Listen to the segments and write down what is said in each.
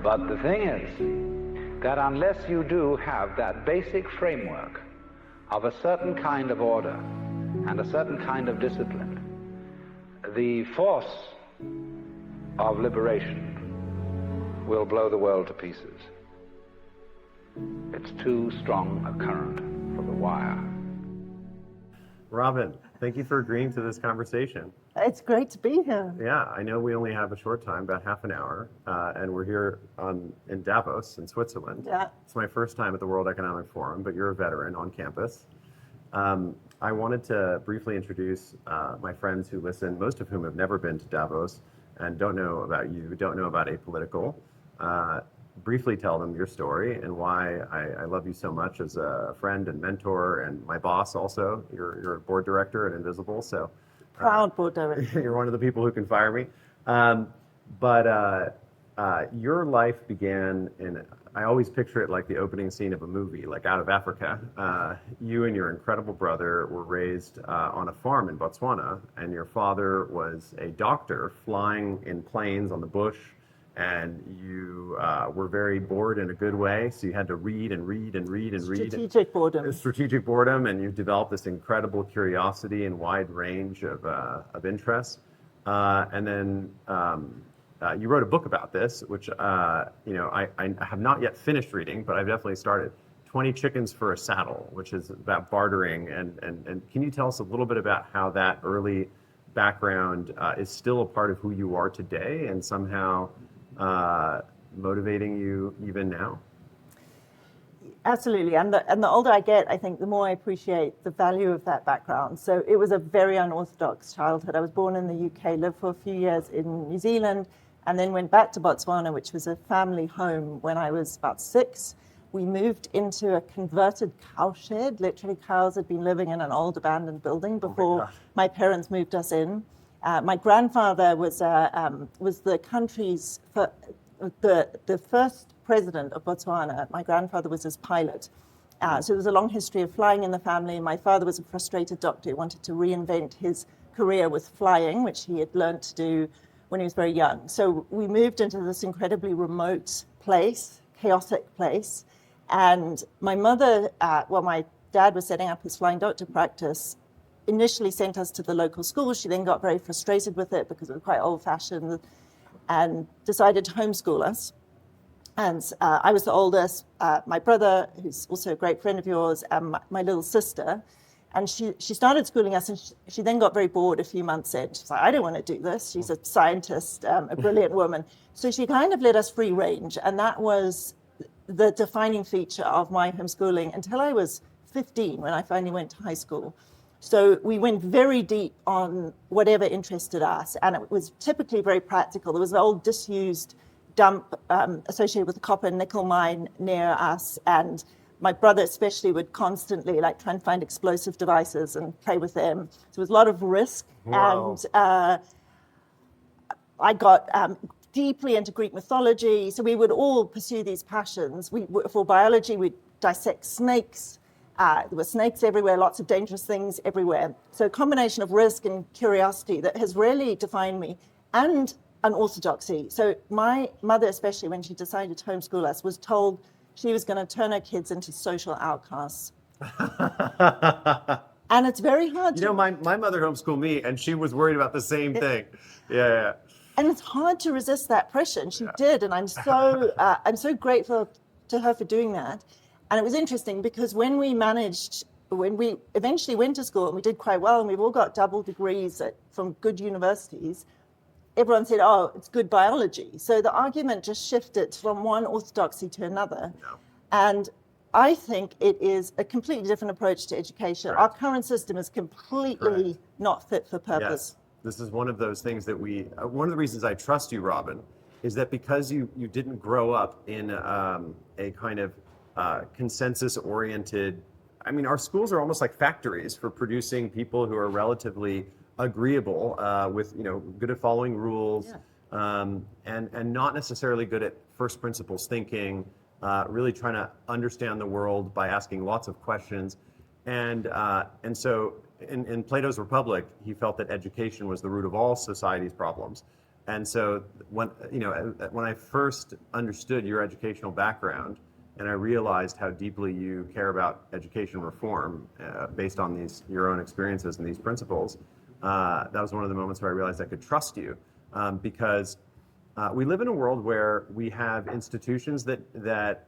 But the thing is that unless you do have that basic framework of a certain kind of order and a certain kind of discipline, the force of liberation will blow the world to pieces. It's too strong a current for the wire. Robyn, thank you for agreeing to this conversation. It's great to be here. Yeah, I know we only have a short time, about half an hour, and we're here in Davos in Switzerland. Yeah. It's my first time at the World Economic Forum, but you're a veteran on campus. I wanted to briefly introduce my friends who listen, most of whom have never been to Davos and don't know about you, don't know about Apolitical. Briefly tell them your story and why I love you so much as a friend and mentor and my boss also. You're a board director at Invisible, so Proud board director. you're one of the people who can fire me. But your life began in, I always picture it like the opening scene of a movie, like Out of Africa. You and your incredible brother were raised on a farm in Botswana, and your father was a doctor flying in planes on the bush, and you were very bored in a good way, so you had to read and read and read and read. Strategic boredom. Strategic boredom, and you've developed this incredible curiosity and wide range of interests. And then you wrote a book about this, which I have not yet finished reading, but I've definitely started. 20 Chickens for a Saddle, which is about bartering. And can you tell us a little bit about how that early background is still a part of who you are today and somehow motivating you even now? Absolutely, and the older I get, I think the more I appreciate the value of that background. So it was a very unorthodox childhood. I was born in the UK, lived for a few years in New Zealand, and then went back to Botswana, which was a family home when I was about 6. We moved into a converted cowshed. Literally, cows had been living in an old abandoned building before my parents moved us in. My grandfather was the country's the first president of Botswana. My grandfather was his pilot. So there was a long history of flying in the family. My father was a frustrated doctor who wanted to reinvent his career with flying, which he had learned to do when he was very young. So we moved into this incredibly remote place, chaotic place. And my mother, while my dad was setting up his flying doctor practice, initially sent us to the local school. She then got very frustrated with it because it was quite old-fashioned and decided to homeschool us. And I was the oldest, my brother, who's also a great friend of yours, and my little sister. And she started schooling us, and she then got very bored a few months in. She's like, I don't want to do this. She's a scientist, a brilliant woman. So she kind of let us free range, and that was the defining feature of my homeschooling until I was 15, when I finally went to high school. So we went very deep on whatever interested us, and it was typically very practical. There was an old disused dump associated with the copper and nickel mine near us, and my brother especially would constantly try and find explosive devices and play with them. So it was a lot of risk. Wow. And I got deeply into Greek mythology. So we would all pursue these passions. For biology, we'd dissect snakes. There were snakes everywhere, lots of dangerous things everywhere. So a combination of risk and curiosity that has really defined me, and unorthodoxy. So my mother, especially when she decided to homeschool us, was told she was going to turn her kids into social outcasts. And it's very hard to... my mother homeschooled me, and she was worried about the same thing. Yeah. And it's hard to resist that pressure, and she did, and I'm so grateful to her for doing that. And it was interesting because when we eventually went to school and we did quite well, and we've all got double degrees from good universities, everyone said, oh, it's good biology. So the argument just shifted from one orthodoxy to another. Yeah. And I think it is a completely different approach to education. Correct. Our current system is completely not fit for purpose. Yes. This is one of those things that one of the reasons I trust you, Robyn, is that because you didn't grow up in a kind of consensus-oriented, our schools are almost like factories for producing people who are relatively agreeable with, good at following rules, and not necessarily good at first principles thinking, really trying to understand the world by asking lots of questions. And so in Plato's Republic, he felt that education was the root of all society's problems. And so when I first understood your educational background, and I realized how deeply you care about education reform based on your own experiences and these principles, that was one of the moments where I realized I could trust you, because we live in a world where we have institutions that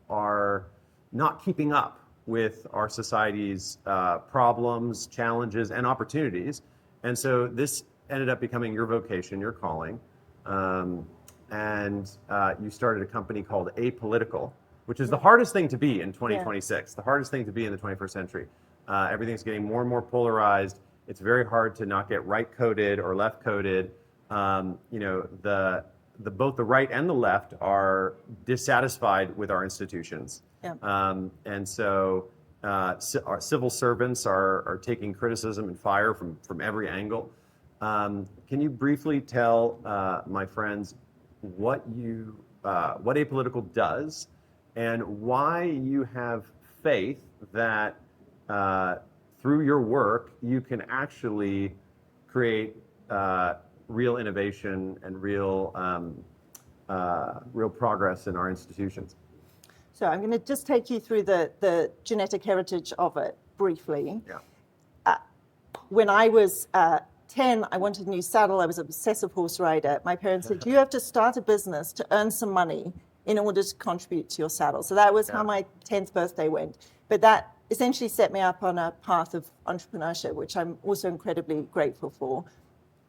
are not keeping up with our society's problems, challenges, and opportunities. And so this ended up becoming your vocation, your calling. And you started a company called Apolitical, which is the hardest thing to be in 2026, the hardest thing to be in the 21st century. Everything's getting more and more polarized. It's very hard to not get right-coded or left-coded. Both the right and the left are dissatisfied with our institutions. Yeah. And so our civil servants are taking criticism and fire from every angle. Can you briefly tell my friends what Apolitical does and why you have faith that through your work you can actually create real innovation and real progress in our institutions? So I'm going to just take you through the genetic heritage of it briefly. Yeah. When I was 10, I wanted a new saddle. I was an obsessive horse rider. My parents said, you have to start a business to earn some money in order to contribute to your saddle. So that was how my 10th birthday went. But that essentially set me up on a path of entrepreneurship, which I'm also incredibly grateful for.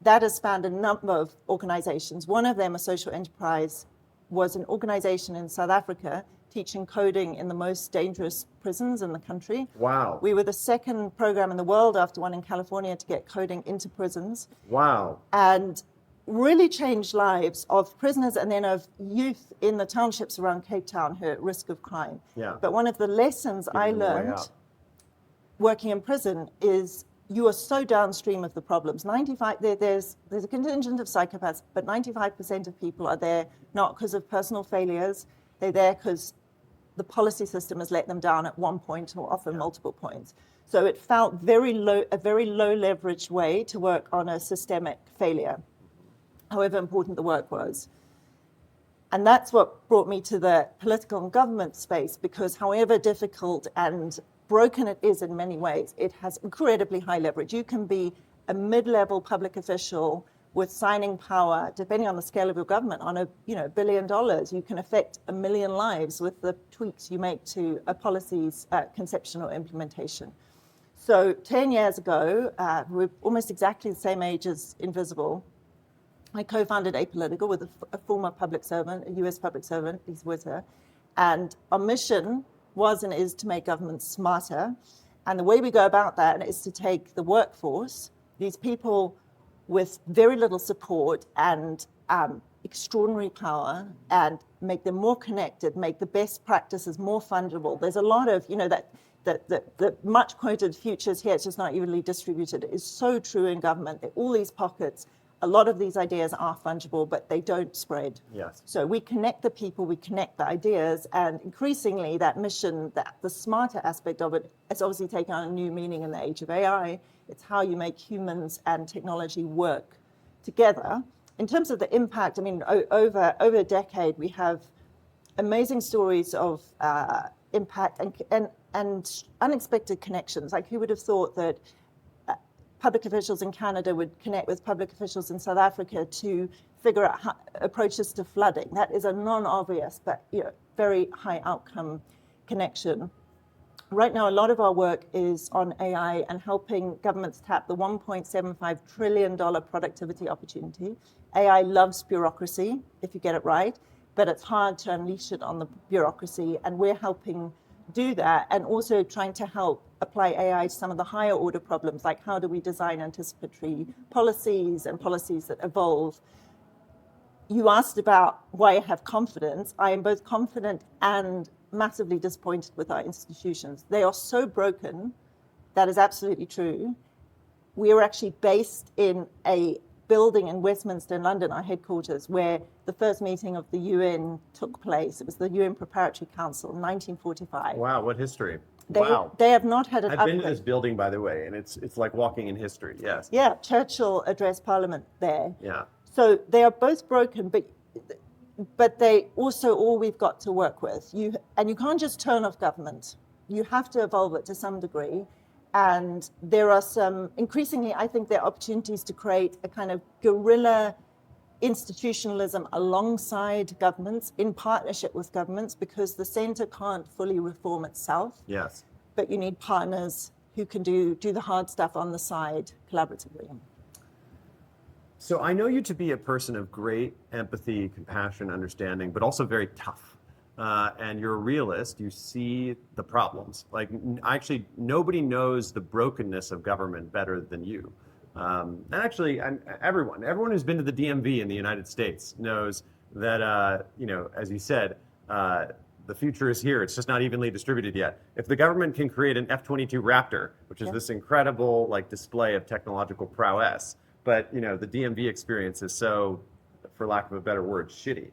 That has spanned a number of organizations. One of them, a social enterprise, was an organization in South Africa teaching coding in the most dangerous prisons in the country. Wow. We were the second program in the world after one in California to get coding into prisons. Wow. And really changed lives of prisoners and then of youth in the townships around Cape Town who are at risk of crime. Yeah. But one of the lessons I learned working in prison is you are so downstream of the problems. There's a contingent of psychopaths, but 95% of people are there not because of personal failures. They're there because the policy system has let them down at one point or often multiple points. So it felt a very low leverage way to work on a systemic failure, however important the work was. And that's what brought me to the political and government space, because however difficult and broken it is in many ways, it has incredibly high leverage. You can be a mid-level public official with signing power, depending on the scale of your government, on $1 billion. You can affect 1 million lives with the tweaks you make to a policy's conception or implementation. So 10 years ago, we're almost exactly the same age as Invisible. I co-founded Apolitical with a former public servant, a US public servant, he's with her. And our mission was and is to make government smarter. And the way we go about that is to take the workforce, these people with very little support and extraordinary power, and make them more connected, make the best practices more fungible. There's a lot of, the much quoted futures here, it's just not evenly distributed, is so true in government. There are all these pockets. A lot of these ideas are fungible, but they don't spread. Yes. So we connect the people, we connect the ideas, and increasingly that mission, the smarter aspect of it, has obviously taken on a new meaning in the age of AI. It's how you make humans and technology work together. In terms of the impact, over a decade, we have amazing stories of impact and unexpected connections. Like, who would have thought that public officials in Canada would connect with public officials in South Africa to figure out approaches to flooding? That is a non-obvious but very high outcome connection. Right now, a lot of our work is on AI and helping governments tap the $1.75 trillion productivity opportunity. AI loves bureaucracy, if you get it right, but it's hard to unleash it on the bureaucracy, and we're helping do that, and also trying to help apply AI to some of the higher order problems, like how do we design anticipatory policies and policies that evolve. You asked about why I have confidence. I am both confident and massively disappointed with our institutions. They are so broken. That is absolutely true. We are actually based in a building in Westminster in London, our headquarters, where the first meeting of the UN took place. It was the UN Preparatory Council in 1945. Wow, what history. They have not had an I've been to this building, by the way, and it's like walking in history, yes. Yeah, Churchill addressed Parliament there. Yeah. So they are both broken, but they also all we've got to work with. You can't just turn off government. You have to evolve it to some degree. And there are some, increasingly, I think there are opportunities to create a kind of guerrilla institutionalism alongside governments, in partnership with governments, because the center can't fully reform itself. Yes. But you need partners who can do the hard stuff on the side collaboratively. So I know you to be a person of great empathy, compassion, understanding, but also very tough. And you're a realist. You see the problems. Like, actually, nobody knows the brokenness of government better than you. And actually, everyone who's been to the DMV in the United States knows that, as you said, the future is here. It's just not evenly distributed yet. If the government can create an F-22 Raptor, which is this incredible display of technological prowess, but the DMV experience is so, for lack of a better word, shitty.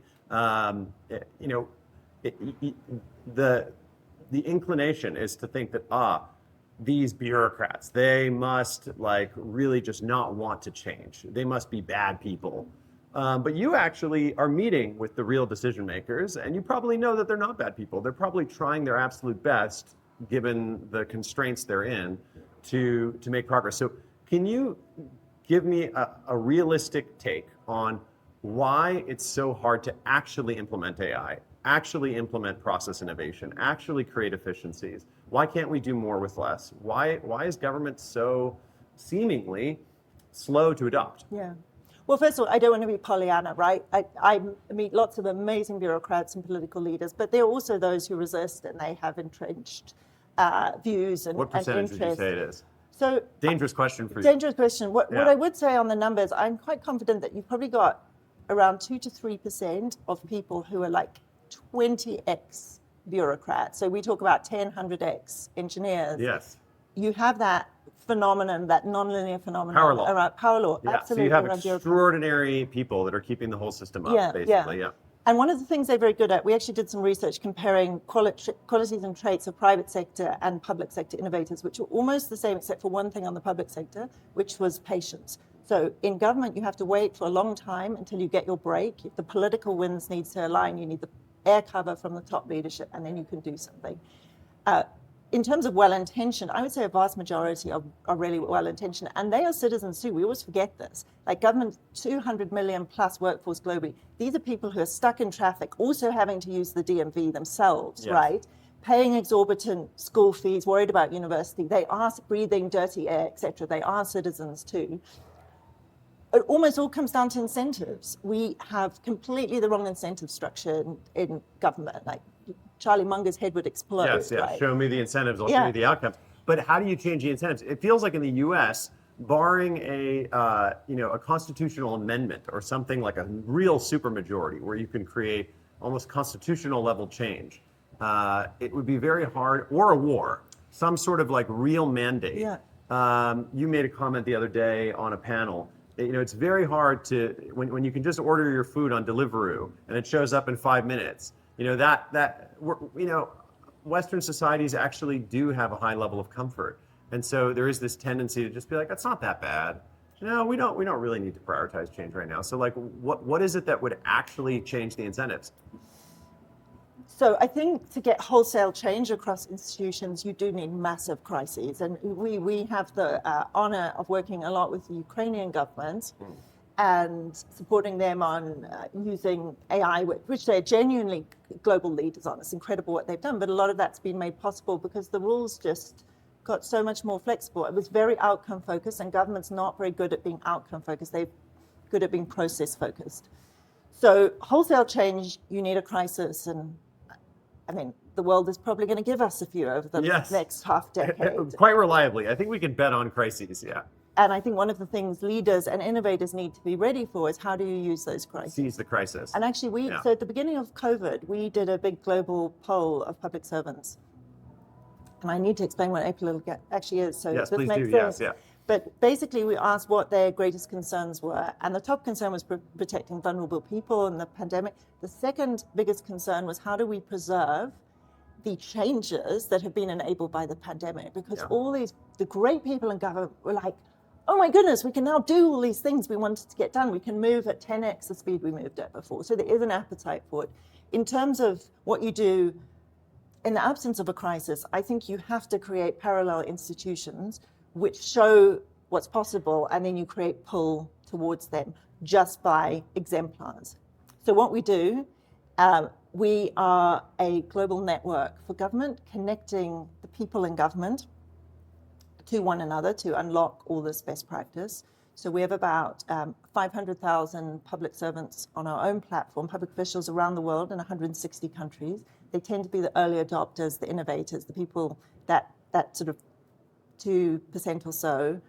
The inclination is to think that these bureaucrats, they must really just not want to change. They must be bad people. But you actually are meeting with the real decision makers, and you probably know that they're not bad people. They're probably trying their absolute best, given the constraints they're in, to make progress. So can you give me a realistic take on why it's so hard to actually implement AI, actually implement process innovation, actually create efficiencies? Why can't we do more with less? Why is government so seemingly slow to adopt? Yeah. Well, first of all, I don't want to be Pollyanna, right? I meet lots of amazing bureaucrats and political leaders, but there are also those who resist and they have entrenched views and interests. What percentage would you say it is? So dangerous question for you. Dangerous question. What I would say on the numbers, I'm quite confident that you've probably got around 2 to 3% of people who are 20x bureaucrats. So we talk about 10, 100x engineers. Yes. You have that phenomenon, that nonlinear phenomenon Power law. around power law. Yeah. Absolutely. So you have extraordinary people that are keeping the whole system up, basically. Yeah. And one of the things they're very good at, we actually did some research comparing qualities and traits of private sector and public sector innovators, which are almost the same, except for one thing on the public sector, which was patience. So in government, you have to wait for a long time until you get your break. If the political winds need to align, you need the air cover from the top leadership, and then you can do something. In terms of well-intentioned, I would say a vast majority are really well-intentioned, and they are citizens too. We always forget this. Government, 200 million plus workforce globally. These are people who are stuck in traffic, also having to use the DMV themselves, right? Paying exorbitant school fees, worried about university. They are breathing dirty air, etc. They are citizens too. It almost all comes down to incentives. We have completely the wrong incentive structure in government. Charlie Munger's head would explode. Yes, yeah. Right? Show me the incentives, I'll show you the outcomes. But how do you change the incentives? It feels like in the U.S., barring a constitutional amendment or something like a real supermajority where you can create almost constitutional level change, it would be very hard, or a war, some sort of real mandate. Yeah. You made a comment the other day on a panel. It's very hard to, when you can just order your food on Deliveroo and it shows up in 5 minutes. Western societies actually do have a high level of comfort, and so there is this tendency to just be like, "That's not that bad." No, we don't really need to prioritize change right now. So, what is it that would actually change the incentives? So I think to get wholesale change across institutions, you do need massive crises, and we have the honor of working a lot with the Ukrainian government. And supporting them on using AI, which they're genuinely global leaders on. It's incredible what they've done, but a lot of that's been made possible because the rules just got so much more flexible. It was very outcome focused, and government's not very good at being outcome focused. They're good at being process focused. So wholesale change, you need a crisis, and the world is probably going to give us a few over the next half decade. Quite reliably. I think we can bet on crises, yeah. And I think one of the things leaders and innovators need to be ready for is how do you use those crises? Seize the crisis. And actually, so at the beginning of COVID, we did a big global poll of public servants. And I need to explain what apolitical actually is. So yes, this please makes do. sense. Yes, yeah. But basically, we asked what their greatest concerns were. And the top concern was protecting vulnerable people in the pandemic. The second biggest concern was how do we preserve the changes that have been enabled by the pandemic? Because all the great people in government were like, oh my goodness, we can now do all these things we wanted to get done. We can move at 10x the speed we moved at before. So there is an appetite for it. In terms of what you do in the absence of a crisis, I think you have to create parallel institutions which show what's possible, and then you create pull towards them just by exemplars. So what we do, we are a global network for government, connecting the people in government to one another to unlock all this best practice. So we have about 500,000 public servants on our own platform, public officials around the world in 160 countries. They tend to be the early adopters, the innovators, the people that sort of 2% or so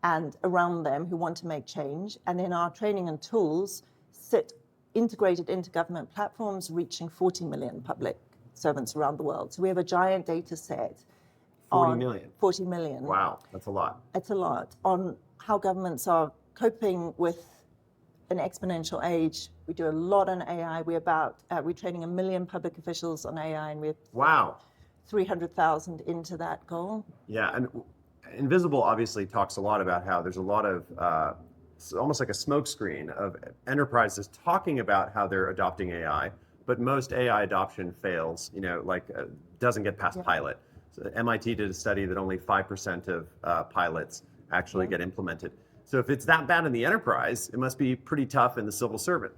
and around them who want to make change. And then our training and tools sit integrated into government platforms, reaching 40 million public servants around the world. So we have a giant data set. 40 million? 40 million. Wow, that's a lot. It's a lot. On how governments are coping with an exponential age. We do a lot on AI. We're training 1 million public officials on AI, and we're wow. 300,000 into that goal. Yeah, and Invisible obviously talks a lot about how there's a lot of, almost like a smokescreen of enterprises talking about how they're adopting AI, but most AI adoption fails, doesn't get past pilot. So MIT did a study that only 5% of pilots actually get implemented. So if it's that bad in the enterprise, it must be pretty tough in the civil service.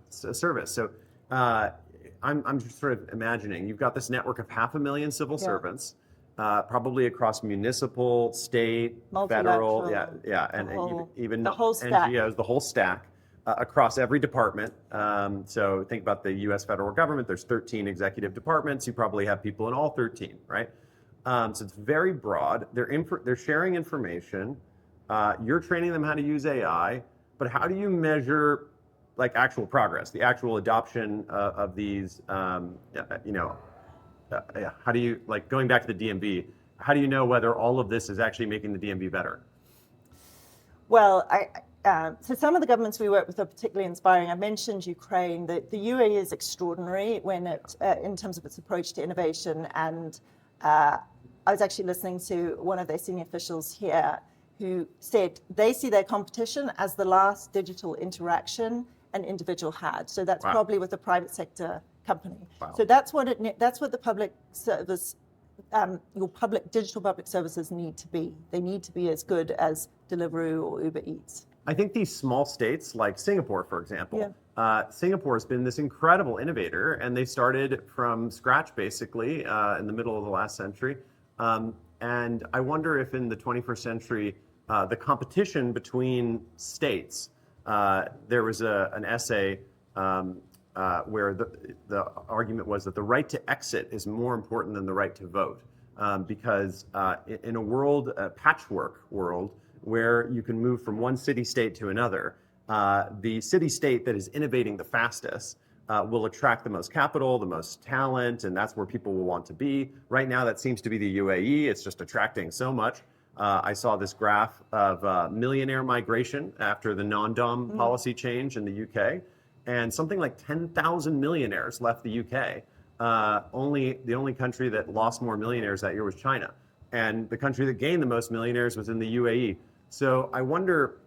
So I'm just sort of imagining, you've got this network of 500,000 civil servants, probably across municipal, state, federal, and even the whole stack. NGOs, the whole stack, across every department. So think about the US federal government, there's 13 executive departments, you probably have people in all 13, right? So it's very broad, they're sharing information, you're training them how to use AI, but how do you measure like actual progress, the actual adoption of these, how do you, like going back to the DMV, how do you know whether all of this is actually making the DMV better? Well, so some of the governments we work with are particularly inspiring. I mentioned Ukraine. The UAE is extraordinary when in terms of its approach to innovation. And I was actually listening to one of their senior officials here who said they see their competition as the last digital interaction an individual had. So that's probably with a private sector company. Wow. So that's what the public service, your digital public services need to be. They need to be as good as Deliveroo or Uber Eats. I think these small states like Singapore, for example, Singapore has been this incredible innovator, and they started from scratch basically in the middle of the last century. And I wonder if in the 21st century, the competition between states, there was an essay where the argument was that the right to exit is more important than the right to vote, because in a patchwork world where you can move from one city-state to another, the city-state that is innovating the fastest will attract the most capital, the most talent, and that's where people will want to be. Right now, that seems to be the UAE. It's just attracting so much. I saw this graph of millionaire migration after the non-dom policy change in the UK, and something like 10,000 millionaires left the UK. The only country that lost more millionaires that year was China, and the country that gained the most millionaires was in the UAE. So I wonder,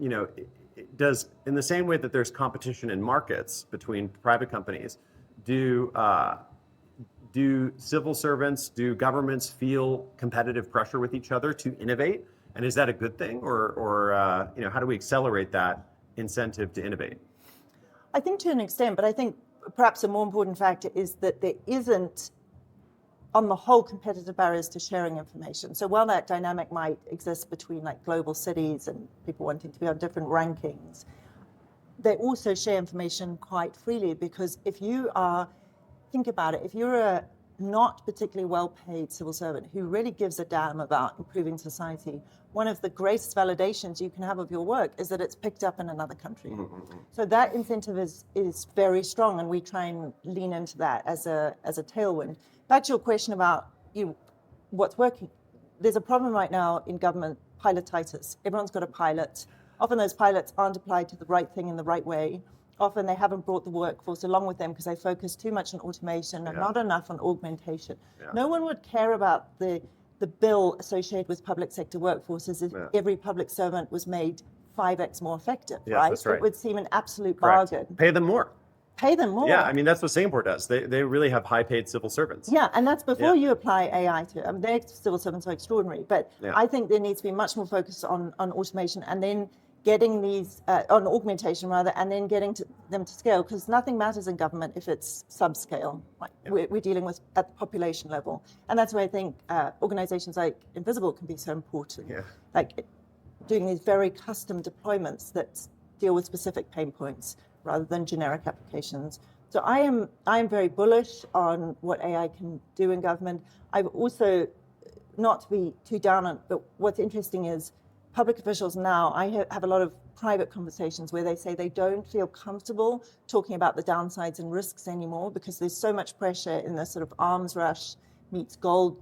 does, in the same way that there's competition in markets between private companies, do civil servants, do governments feel competitive pressure with each other to innovate? And is that a good thing, or how do we accelerate that incentive to innovate? I think to an extent, but I think perhaps a more important factor is that there isn't, on the whole, competitive barriers to sharing information. So while that dynamic might exist between like global cities and people wanting to be on different rankings, they also share information quite freely, because think about it, if you're a not particularly well-paid civil servant who really gives a damn about improving society, one of the greatest validations you can have of your work is that it's picked up in another country. Mm-hmm. So that incentive is very strong, and we try and lean into that as a tailwind. Back to your question about what's working. There's a problem right now in government, pilotitis. Everyone's got a pilot. Often those pilots aren't applied to the right thing in the right way. Often they haven't brought the workforce along with them because they focus too much on automation and not enough on augmentation. Yeah. No one would care about the bill associated with public sector workforces if every public servant was made 5x more effective, Yes, right? that's right. It would seem an absolute Correct. bargain. Pay them more. Pay them more. Yeah, I mean, that's what Singapore does. They really have high-paid civil servants. Yeah, and that's before Yeah. you apply AI to it. I mean, their civil servants are extraordinary, but Yeah. I think there needs to be much more focus on automation and then getting these, on augmentation rather, and then getting them to scale, because nothing matters in government if it's subscale. Like we're dealing with at the population level. And that's why I think organizations like Invisible can be so important. Yeah. Like doing these very custom deployments that deal with specific pain points rather than generic applications. So I am very bullish on what AI can do in government. I've also, not to be too down on, but what's interesting is public officials now, I have a lot of private conversations where they say they don't feel comfortable talking about the downsides and risks anymore because there's so much pressure in the sort of arms rush meets gold,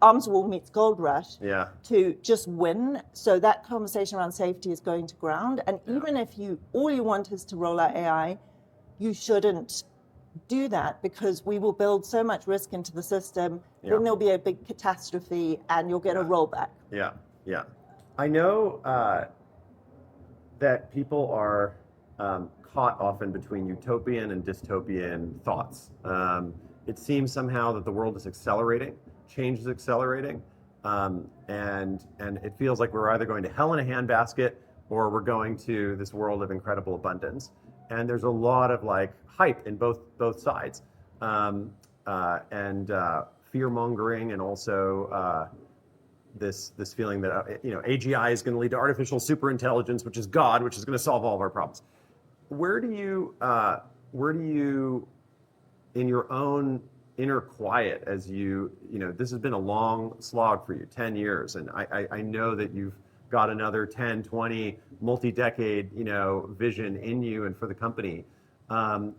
arms war meets gold rush to just win. So that conversation around safety is going to ground. And even if all you want is to roll out AI, you shouldn't do that because we will build so much risk into the system. Then there'll be a big catastrophe and you'll get a rollback. Yeah, yeah. I know that people are caught often between utopian and dystopian thoughts. It seems somehow that the world is accelerating, change is accelerating, and it feels like we're either going to hell in a handbasket or we're going to this world of incredible abundance. And there's a lot of like hype in both sides, and fear mongering, and also this feeling that AGI is going to lead to artificial superintelligence, which is God, which is going to solve all of our problems. Where do you in your own inner quiet, as this has been a long slog for you, 10 years, and I know that you've got another 10, 20, multi-decade, vision in you and for the company.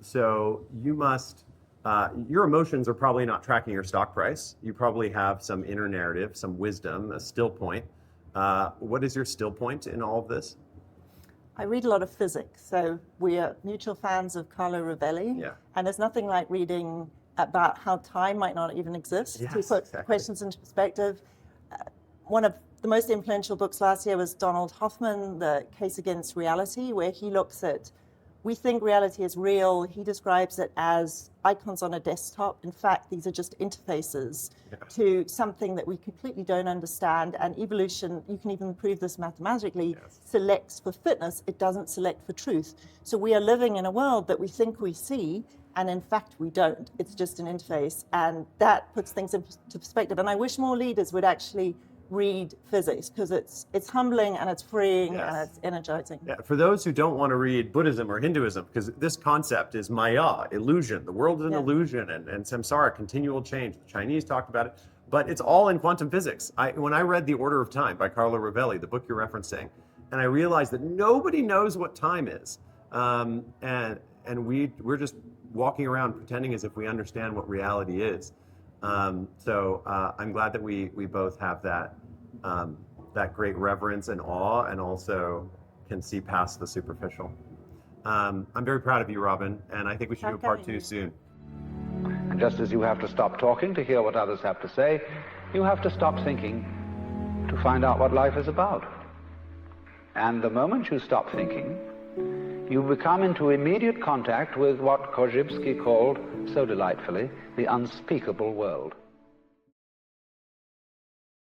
So you must, your emotions are probably not tracking your stock price. You probably have some inner narrative, some wisdom, a still point. What is your still point in all of this? I read a lot of physics. So we are mutual fans of Carlo Rovelli. Yeah. And there's nothing like reading about how time might not even exist to put questions into perspective. One of the most influential books last year was Donald Hoffman, The Case Against Reality, where he looks at, we think reality is real. He describes it as icons on a desktop. In fact, these are just interfaces to something that we completely don't understand. And evolution, you can even prove this mathematically, selects for fitness. It doesn't select for truth. So we are living in a world that we think we see, and in fact, we don't. It's just an interface. And that puts things into perspective. And I wish more leaders would actually read physics, because it's humbling and it's freeing and it's energizing. Yeah, for those who don't want to read Buddhism or Hinduism, because this concept is Maya, illusion. The world is an illusion, and samsara, continual change. The Chinese talked about it, but it's all in quantum physics. When I read The Order of Time by Carlo Rovelli, the book you're referencing, and I realized that nobody knows what time is, and we're just walking around pretending as if we understand what reality is. So I'm glad that we both have that great reverence and awe, and also can see past the superficial. I'm very proud of you, Robyn, and I think we should do a part 2 soon. And just as you have to stop talking to hear what others have to say, you have to stop thinking to find out what life is about. And the moment you stop thinking, you become into immediate contact with what Korzybski called, so delightfully, the unspeakable world.